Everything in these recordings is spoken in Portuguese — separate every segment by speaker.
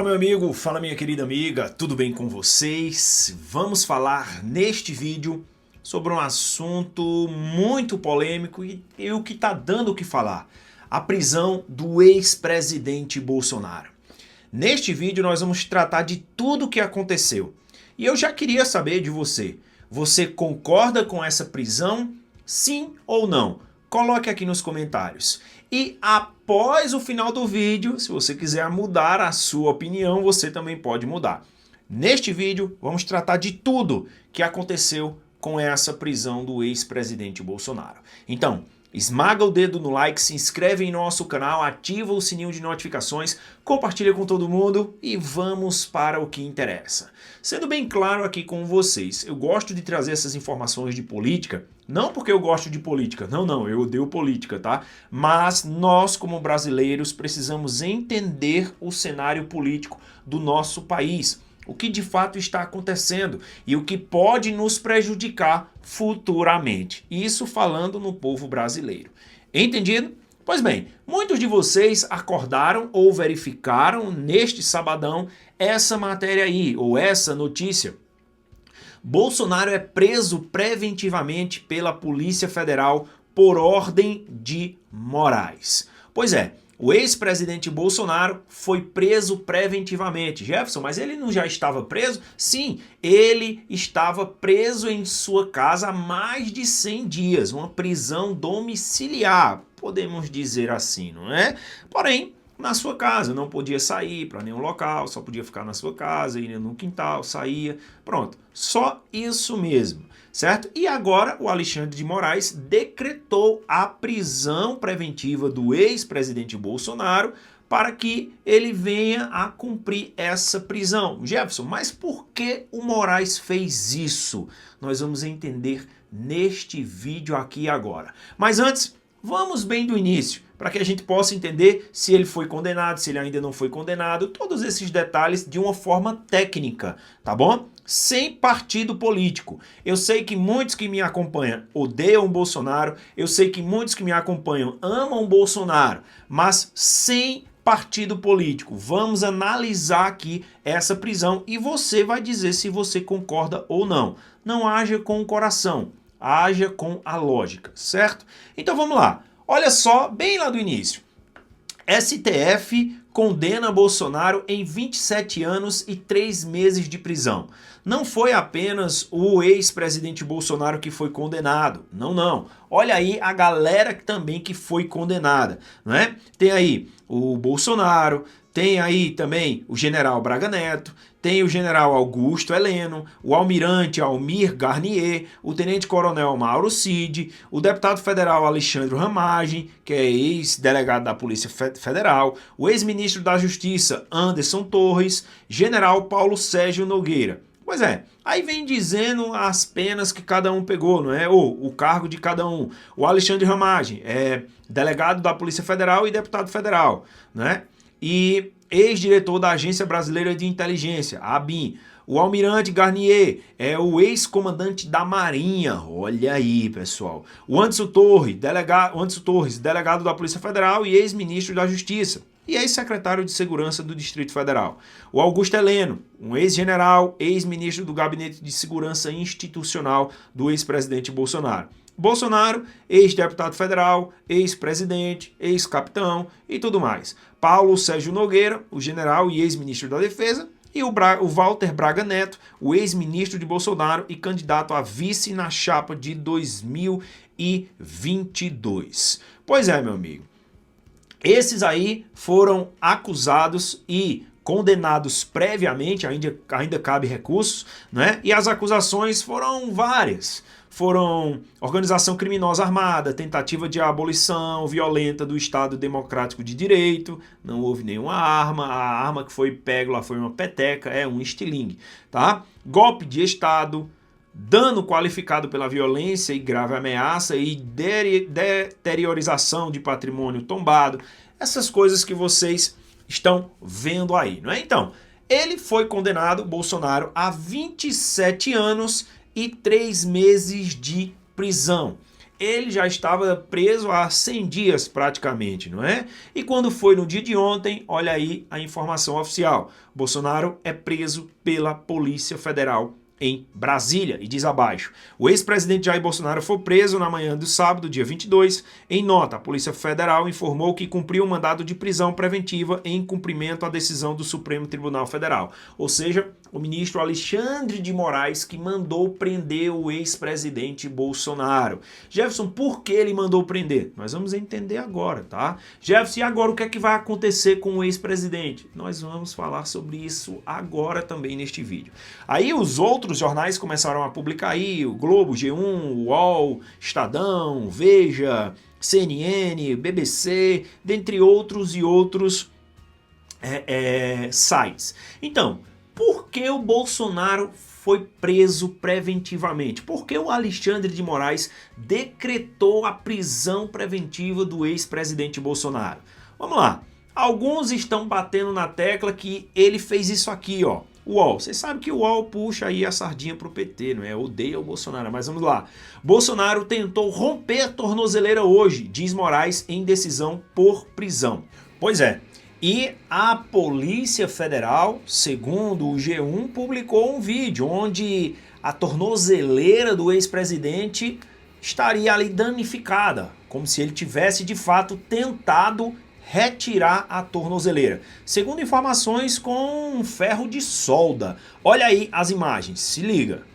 Speaker 1: Fala meu amigo, fala minha querida amiga, tudo bem com vocês? Vamos falar neste vídeo sobre um assunto muito polêmico e o que está dando o que falar. A prisão do ex-presidente Bolsonaro. Neste vídeo nós vamos tratar de tudo o que aconteceu. E eu já queria saber de você. Você concorda com essa prisão? Sim ou não? Coloque aqui nos comentários. E após o final do vídeo, se você quiser mudar a sua opinião, você também pode mudar. Neste vídeo, vamos tratar de tudo que aconteceu com essa prisão do ex-presidente Bolsonaro. Então, esmaga o dedo no like, se inscreve em nosso canal, ativa o sininho de notificações, compartilha com todo mundo e vamos para o que interessa. Sendo bem claro aqui com vocês, eu gosto de trazer essas informações de política, não porque eu gosto de política, não, eu odeio política, tá? Mas nós, como brasileiros, precisamos entender o cenário político do nosso país. O que de fato está acontecendo e o que pode nos prejudicar futuramente. Isso falando no povo brasileiro. Entendido? Pois bem, muitos de vocês acordaram ou verificaram neste sabadão essa matéria aí, ou essa notícia. Bolsonaro é preso preventivamente pela Polícia Federal por ordem de Moraes. Pois é. O ex-presidente Bolsonaro foi preso preventivamente. Jefferson, mas ele não já estava preso? Sim, ele estava preso em sua casa há mais de 100 dias. Uma prisão domiciliar, podemos dizer assim, não é? Porém, na sua casa, não podia sair para nenhum local, só podia ficar na sua casa, ir no quintal, saía, pronto. Só isso mesmo, certo? E agora o Alexandre de Moraes decretou a prisão preventiva do ex-presidente Bolsonaro para que ele venha a cumprir essa prisão. Jefferson, mas por que o Moraes fez isso? Nós vamos entender neste vídeo aqui agora. Mas antes, vamos bem do início, para que a gente possa entender se ele foi condenado, se ele ainda não foi condenado, todos esses detalhes de uma forma técnica, tá bom? Sem partido político. Eu sei que muitos que me acompanham odeiam o Bolsonaro, eu sei que muitos que me acompanham amam o Bolsonaro, mas sem partido político. Vamos analisar aqui essa prisão e você vai dizer se você concorda ou não. Não haja com o coração, haja com a lógica, certo? Então vamos lá. Olha só, bem lá do início. STF condena Bolsonaro em 27 anos e 3 meses de prisão. Não foi apenas o ex-presidente Bolsonaro que foi condenado. Não. Olha aí a galera também que foi condenada, não é? Tem aí o Bolsonaro, tem aí também o general Braga Neto, tem o general Augusto Heleno, o almirante Almir Garnier, o tenente-coronel Mauro Cid, o deputado federal Alexandre Ramagem, que é ex-delegado da Polícia Federal, o ex-ministro da Justiça Anderson Torres, general Paulo Sérgio Nogueira. Pois é, aí vem dizendo as penas que cada um pegou, não é? Ou o cargo de cada um. O Alexandre Ramagem é delegado da Polícia Federal e deputado federal, né? E ex-diretor da Agência Brasileira de Inteligência, a ABIN. O almirante Garnier é o ex-comandante da Marinha. Olha aí, pessoal. O Anderson Torres, delegado da Polícia Federal e ex-ministro da Justiça. E ex-secretário de Segurança do Distrito Federal. O Augusto Heleno, um ex-general, ex-ministro do Gabinete de Segurança Institucional do ex-presidente Bolsonaro. Bolsonaro, ex-deputado federal, ex-presidente, ex-capitão e tudo mais. Paulo Sérgio Nogueira, o general e ex-ministro da Defesa. E o Walter Braga Neto, o ex-ministro de Bolsonaro e candidato a vice na chapa de 2022. Pois é, meu amigo. Esses aí foram acusados e condenados previamente, ainda cabe recursos, né? E as acusações foram várias. Foram organização criminosa armada, tentativa de abolição violenta do Estado Democrático de Direito, não houve nenhuma arma, a arma que foi pega lá foi uma peteca, um estilingue, tá? Golpe de Estado, dano qualificado pela violência e grave ameaça e deteriorização de patrimônio tombado, essas coisas que vocês estão vendo aí, não é? Então, ele foi condenado, Bolsonaro, a 27 anos e 3 meses de prisão. ele já estava preso há 100 dias praticamente, não é? E quando foi no dia de ontem, olha aí a informação oficial. Bolsonaro é preso pela Polícia Federal em Brasília, e diz abaixo: o ex-presidente Jair Bolsonaro foi preso na manhã do sábado, dia 22. Em nota, a Polícia Federal informou que cumpriu um mandado de prisão preventiva em cumprimento à decisão do Supremo Tribunal Federal. Ou seja, o ministro Alexandre de Moraes que mandou prender o ex-presidente Bolsonaro. Jefferson, por que ele mandou prender? Nós vamos entender agora, tá? Jefferson, e agora o que é que vai acontecer com o ex-presidente? Nós vamos falar sobre isso agora também neste vídeo. Aí os outros jornais começaram a publicar aí, o Globo, G1, o UOL, Estadão, Veja, CNN, BBC, dentre outros e outros sites. Então, por que o Bolsonaro foi preso preventivamente? Por que o Alexandre de Moraes decretou a prisão preventiva do ex-presidente Bolsonaro? Vamos lá. Alguns estão batendo na tecla que ele fez isso aqui, ó. O UOL. Você sabe que o UOL puxa aí a sardinha pro PT, não é? Odeia o Bolsonaro, mas vamos lá. Bolsonaro tentou romper a tornozeleira hoje, diz Moraes em decisão por prisão. Pois é. E a Polícia Federal, segundo o G1, publicou um vídeo onde a tornozeleira do ex-presidente estaria ali danificada, como se ele tivesse de fato tentado retirar a tornozeleira. Segundo informações com um ferro de solda. Olha aí as imagens, se liga.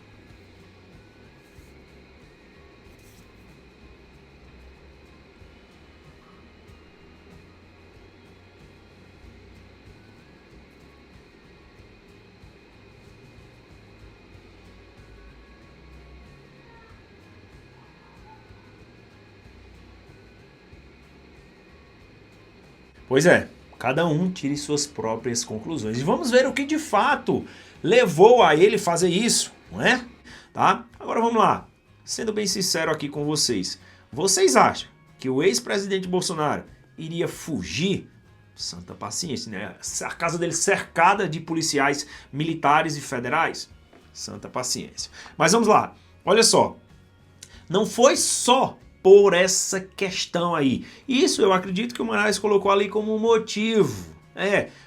Speaker 1: Pois é, cada um tire suas próprias conclusões. E vamos ver o que de fato levou a ele fazer isso, não é? Tá? Agora vamos lá. Sendo bem sincero aqui com vocês. Vocês acham que o ex-presidente Bolsonaro iria fugir? Santa paciência, né? A casa dele cercada de policiais militares e federais? Santa paciência. Mas vamos lá. Olha só. Não foi só por essa questão aí. Isso eu acredito que o Moraes colocou ali como motivo.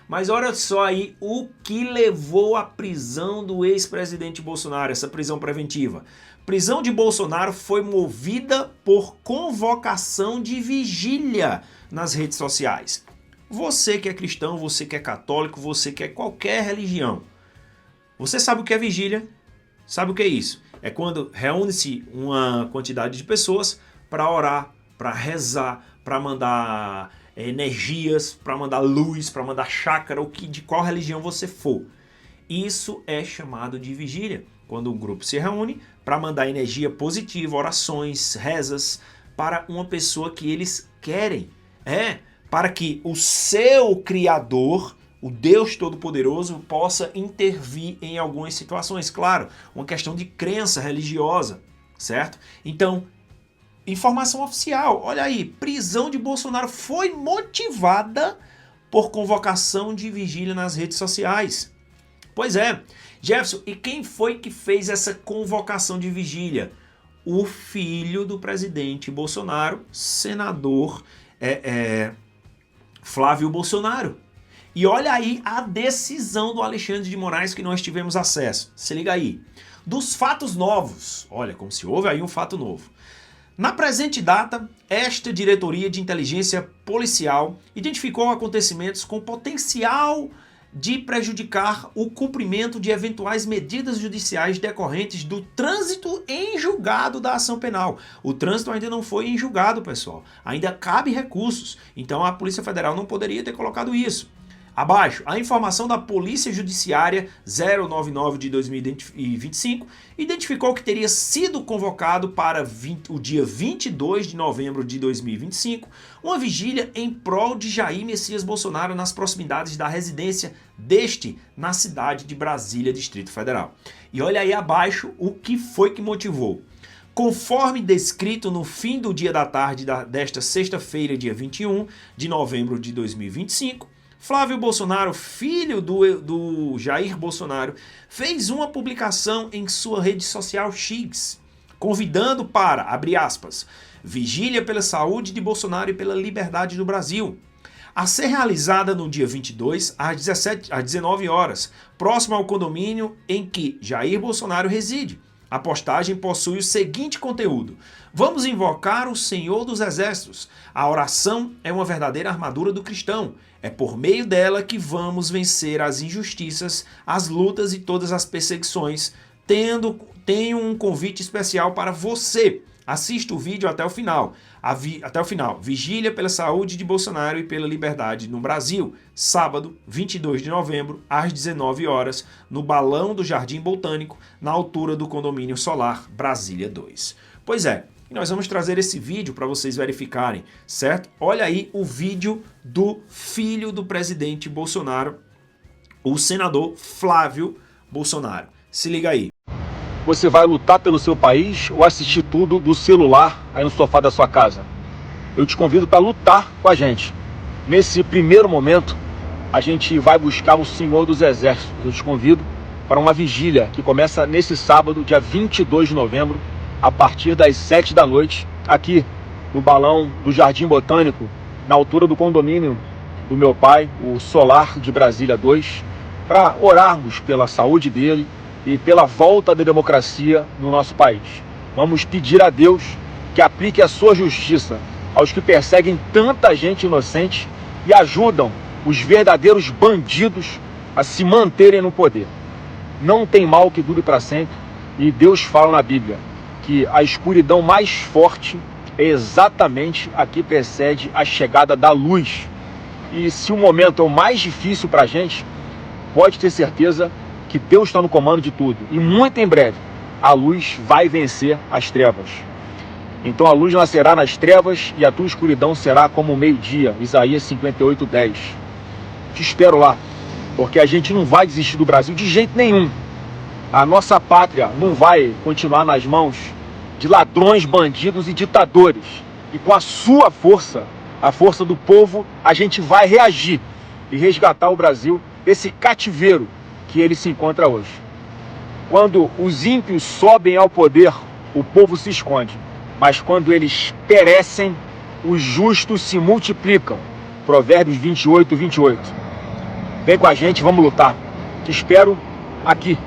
Speaker 1: Mas olha só aí o que levou à prisão do ex-presidente Bolsonaro, essa prisão preventiva. Prisão de Bolsonaro foi movida por convocação de vigília nas redes sociais. Você que é cristão, você que é católico, você que é qualquer religião. Você sabe o que é vigília? Sabe o que é isso? É quando reúne-se uma quantidade de pessoas para orar, para rezar, para mandar energias, para mandar luz, para mandar chácara, de qual religião você for. Isso é chamado de vigília, quando um grupo se reúne para mandar energia positiva, orações, rezas para uma pessoa que eles querem. Para que o seu Criador, o Deus Todo-Poderoso, possa intervir em algumas situações. Claro, uma questão de crença religiosa, certo? Então, informação oficial, olha aí, prisão de Bolsonaro foi motivada por convocação de vigília nas redes sociais. Pois é, Jefferson, e quem foi que fez essa convocação de vigília? O filho do presidente Bolsonaro, senador Flávio Bolsonaro. E olha aí a decisão do Alexandre de Moraes que nós tivemos acesso. Se liga aí. Dos fatos novos, olha como se houve aí um fato novo. Na presente data, esta diretoria de inteligência policial identificou acontecimentos com potencial de prejudicar o cumprimento de eventuais medidas judiciais decorrentes do trânsito em julgado da ação penal. O trânsito ainda não foi em julgado, pessoal. Ainda cabe recursos. Então a Polícia Federal não poderia ter colocado isso. Abaixo, a informação da Polícia Judiciária 099 de 2025 identificou que teria sido convocado para o dia 22 de novembro de 2025 uma vigília em prol de Jair Messias Bolsonaro nas proximidades da residência deste na cidade de Brasília, Distrito Federal. E olha aí abaixo o que foi que motivou. Conforme descrito no fim do dia da tarde desta sexta-feira, dia 21 de novembro de 2025, Flávio Bolsonaro, filho do Jair Bolsonaro, fez uma publicação em sua rede social X, convidando para, abre aspas, vigília pela saúde de Bolsonaro e pela liberdade do Brasil, a ser realizada no dia 22 às 19 horas, próximo ao condomínio em que Jair Bolsonaro reside. A postagem possui o seguinte conteúdo: vamos invocar o Senhor dos Exércitos. A oração é uma verdadeira armadura do cristão. É por meio dela que vamos vencer as injustiças, as lutas e todas as perseguições. Tenho um convite especial para você. Assista o vídeo até o final. Vigília pela saúde de Bolsonaro e pela liberdade no Brasil. Sábado, 22 de novembro, às 19 horas, no Balão do Jardim Botânico, na altura do Condomínio Solar Brasília 2. Pois é, e nós vamos trazer esse vídeo para vocês verificarem, certo? Olha aí o vídeo do filho do presidente Bolsonaro, o senador Flávio Bolsonaro. Se liga aí.
Speaker 2: Você vai lutar pelo seu país ou assistir tudo do celular aí no sofá da sua casa? Eu te convido para lutar com a gente. Nesse primeiro momento, a gente vai buscar o Senhor dos Exércitos. Eu te convido para uma vigília que começa nesse sábado, dia 22 de novembro, a partir das 7 da noite, aqui no Balão do Jardim Botânico, na altura do condomínio do meu pai, o Solar de Brasília 2, para orarmos pela saúde dele e pela volta da democracia no nosso país. Vamos pedir a Deus que aplique a sua justiça aos que perseguem tanta gente inocente e ajudam os verdadeiros bandidos a se manterem no poder. Não tem mal que dure para sempre, e Deus fala na Bíblia que a escuridão mais forte é exatamente a que precede a chegada da luz. E se o momento é o mais difícil para a gente, pode ter certeza que Deus está no comando de tudo. E muito em breve, a luz vai vencer as trevas. Então a luz nascerá nas trevas e a tua escuridão será como o meio-dia. Isaías 58:10. Te espero lá, porque a gente não vai desistir do Brasil de jeito nenhum. A nossa pátria não vai continuar nas mãos de ladrões, bandidos e ditadores. E com a sua força, a força do povo, a gente vai reagir e resgatar o Brasil desse cativeiro que ele se encontra hoje. Quando os ímpios sobem ao poder, o povo se esconde. Mas quando eles perecem, os justos se multiplicam. Provérbios 28:28. Vem com a gente, vamos lutar. Te espero aqui.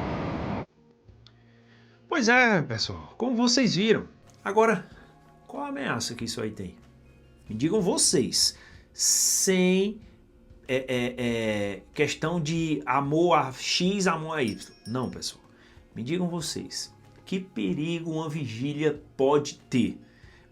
Speaker 1: Pois é, pessoal, como vocês viram. Agora, qual a ameaça que isso aí tem? Me digam vocês, sem questão de amor a X, amor a Y. Não, pessoal. Me digam vocês, que perigo uma vigília pode ter?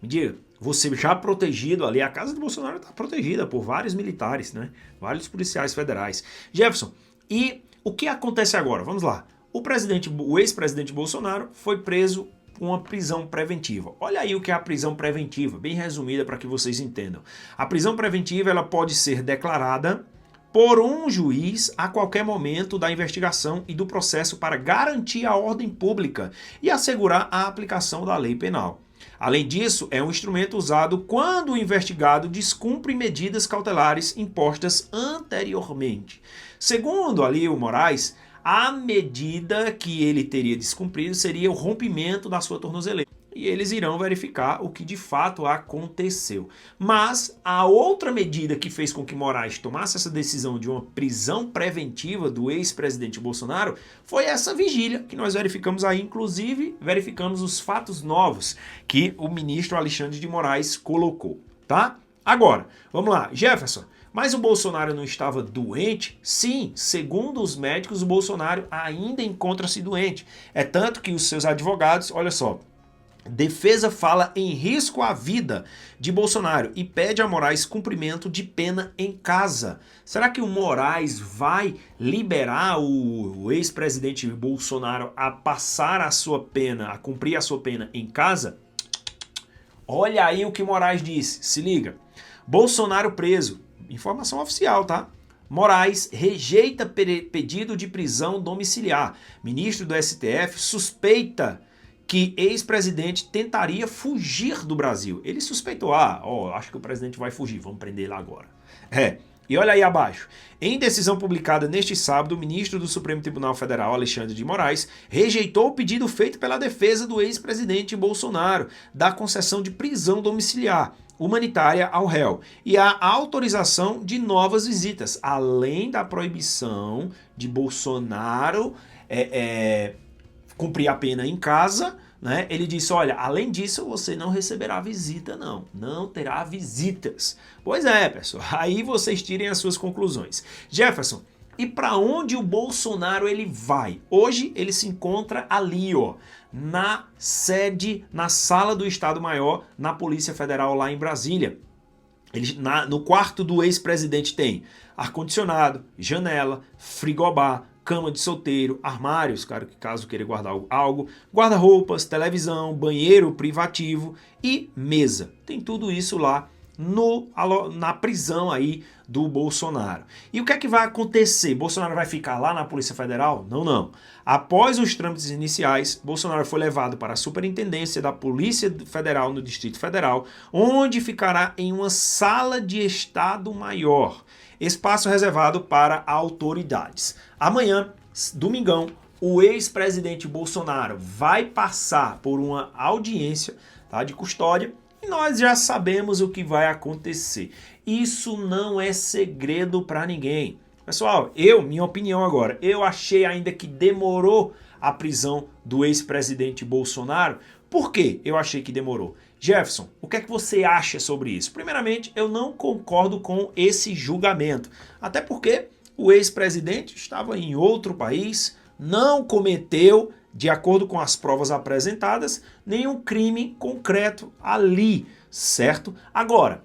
Speaker 1: Me diga, você já protegido ali, a casa do Bolsonaro está protegida por vários militares, né? Vários policiais federais. Jefferson, e o que acontece agora? Vamos lá. O ex-presidente Bolsonaro foi preso com uma prisão preventiva. Olha aí o que é a prisão preventiva, bem resumida para que vocês entendam. A prisão preventiva ela pode ser declarada por um juiz a qualquer momento da investigação e do processo para garantir a ordem pública e assegurar a aplicação da lei penal. Além disso, é um instrumento usado quando o investigado descumpre medidas cautelares impostas anteriormente. Segundo ali o Moraes, a medida que ele teria descumprido seria o rompimento da sua tornozeleira. E eles irão verificar o que de fato aconteceu. Mas a outra medida que fez com que Moraes tomasse essa decisão de uma prisão preventiva do ex-presidente Bolsonaro foi essa vigília que nós verificamos aí. Inclusive, verificamos os fatos novos que o ministro Alexandre de Moraes colocou, tá? Agora, vamos lá. Jefferson, mas o Bolsonaro não estava doente? Sim, segundo os médicos, o Bolsonaro ainda encontra-se doente. É tanto que os seus advogados, olha só, defesa fala em risco à vida de Bolsonaro e pede a Moraes cumprimento de pena em casa. Será que o Moraes vai liberar o ex-presidente Bolsonaro a passar a sua pena, a cumprir a sua pena em casa? Olha aí o que Moraes disse, se liga. Bolsonaro preso. Informação oficial, tá? Moraes rejeita pedido de prisão domiciliar. Ministro do STF suspeita que ex-presidente tentaria fugir do Brasil. Ele suspeitou, acho que o presidente vai fugir, vamos prender ele agora. E olha aí abaixo. Em decisão publicada neste sábado, o ministro do Supremo Tribunal Federal, Alexandre de Moraes, rejeitou o pedido feito pela defesa do ex-presidente Bolsonaro da concessão de prisão domiciliar humanitária ao réu e a autorização de novas visitas, além da proibição de Bolsonaro cumprir a pena em casa, né? Ele disse, olha, além disso você não receberá visita não terá visitas. Pois é, pessoal, aí vocês tirem as suas conclusões. Jefferson, e para onde o Bolsonaro ele vai? Hoje ele se encontra ali, ó, na sede, na sala do Estado-Maior, na Polícia Federal lá em Brasília. No quarto do ex-presidente tem ar-condicionado, janela, frigobar, cama de solteiro, armários, caso queira guardar algo, guarda-roupas, televisão, banheiro privativo e mesa. Tem tudo isso lá na prisão aí do Bolsonaro. E o que é que vai acontecer? Bolsonaro vai ficar lá na Polícia Federal? Não. Após os trâmites iniciais, Bolsonaro foi levado para a Superintendência da Polícia Federal no Distrito Federal, onde ficará em uma sala de Estado-Maior, espaço reservado para autoridades. Amanhã, domingão, o ex-presidente Bolsonaro vai passar por uma audiência, tá, de custódia, e nós já sabemos o que vai acontecer. Isso não é segredo para ninguém. Pessoal, minha opinião agora, eu achei ainda que demorou a prisão do ex-presidente Bolsonaro. Por que eu achei que demorou? Jefferson, o que é que você acha sobre isso? Primeiramente, eu não concordo com esse julgamento. Até porque o ex-presidente estava em outro país, não cometeu, de acordo com as provas apresentadas, nenhum crime concreto ali, certo? Agora,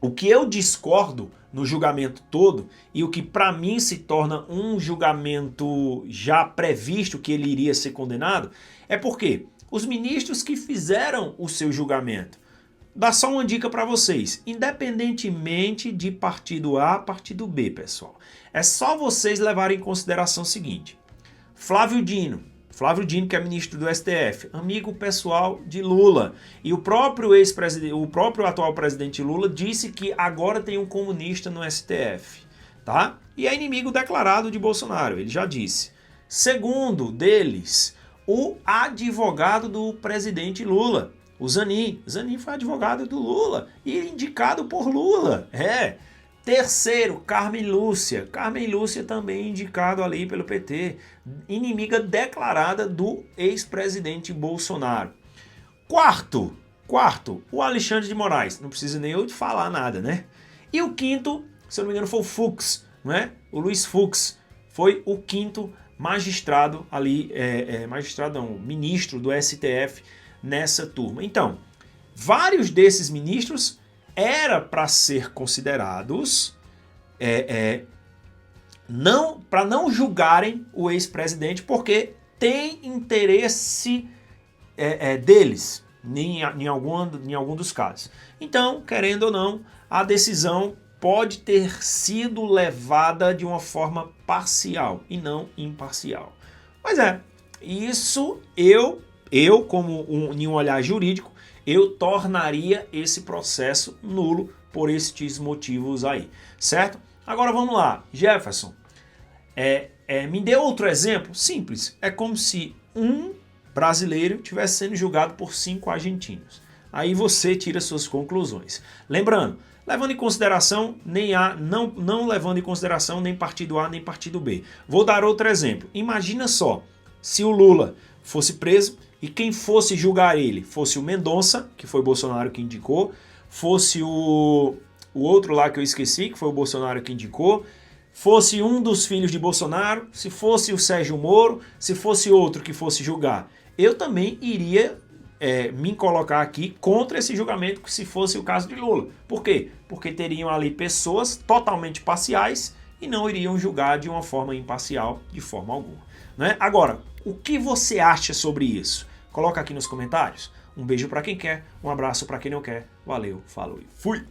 Speaker 1: o que eu discordo no julgamento todo e o que para mim se torna um julgamento já previsto que ele iria ser condenado é porque os ministros que fizeram o seu julgamento, dá só uma dica para vocês, independentemente de partido A, partido B, pessoal, é só vocês levarem em consideração o seguinte: Flávio Dino, que é ministro do STF, amigo pessoal de Lula, e o próprio atual presidente Lula disse que agora tem um comunista no STF, tá? E é inimigo declarado de Bolsonaro, ele já disse. Segundo deles, o advogado do presidente Lula, o Zanin. Zanin foi advogado do Lula e indicado por Lula. Terceiro, Carmen Lúcia. Carmen Lúcia também indicado ali pelo PT. Inimiga declarada do ex-presidente Bolsonaro. Quarto, o Alexandre de Moraes. Não precisa nem eu de falar nada, né? E o quinto, se eu não me engano, foi o Fux, né? O Luiz Fux. Foi o quinto magistrado ali, ministro do STF nessa turma. Então, vários desses ministros era para ser considerados para não julgarem o ex-presidente porque tem interesse deles em algum dos casos. Então, querendo ou não, a decisão pode ter sido levada de uma forma parcial e não imparcial. Mas isso eu como em um olhar jurídico, eu tornaria esse processo nulo por estes motivos aí, certo? Agora vamos lá, Jefferson, me dê outro exemplo simples. É como se um brasileiro estivesse sendo julgado por 5 argentinos. Aí você tira suas conclusões. Lembrando, levando em consideração não levando em consideração nem partido A nem partido B. Vou dar outro exemplo. Imagina só, se o Lula fosse preso e quem fosse julgar ele fosse o Mendonça, que foi o Bolsonaro que indicou, fosse o outro lá que eu esqueci, que foi o Bolsonaro que indicou, fosse um dos filhos de Bolsonaro, se fosse o Sérgio Moro, se fosse outro que fosse julgar, eu também iria me colocar aqui contra esse julgamento se fosse o caso de Lula. Por quê? Porque teriam ali pessoas totalmente parciais e não iriam julgar de uma forma imparcial de forma alguma, né? Agora, o que você acha sobre isso? Coloca aqui nos comentários. Um beijo para quem quer, um abraço para quem não quer. Valeu, falou e fui!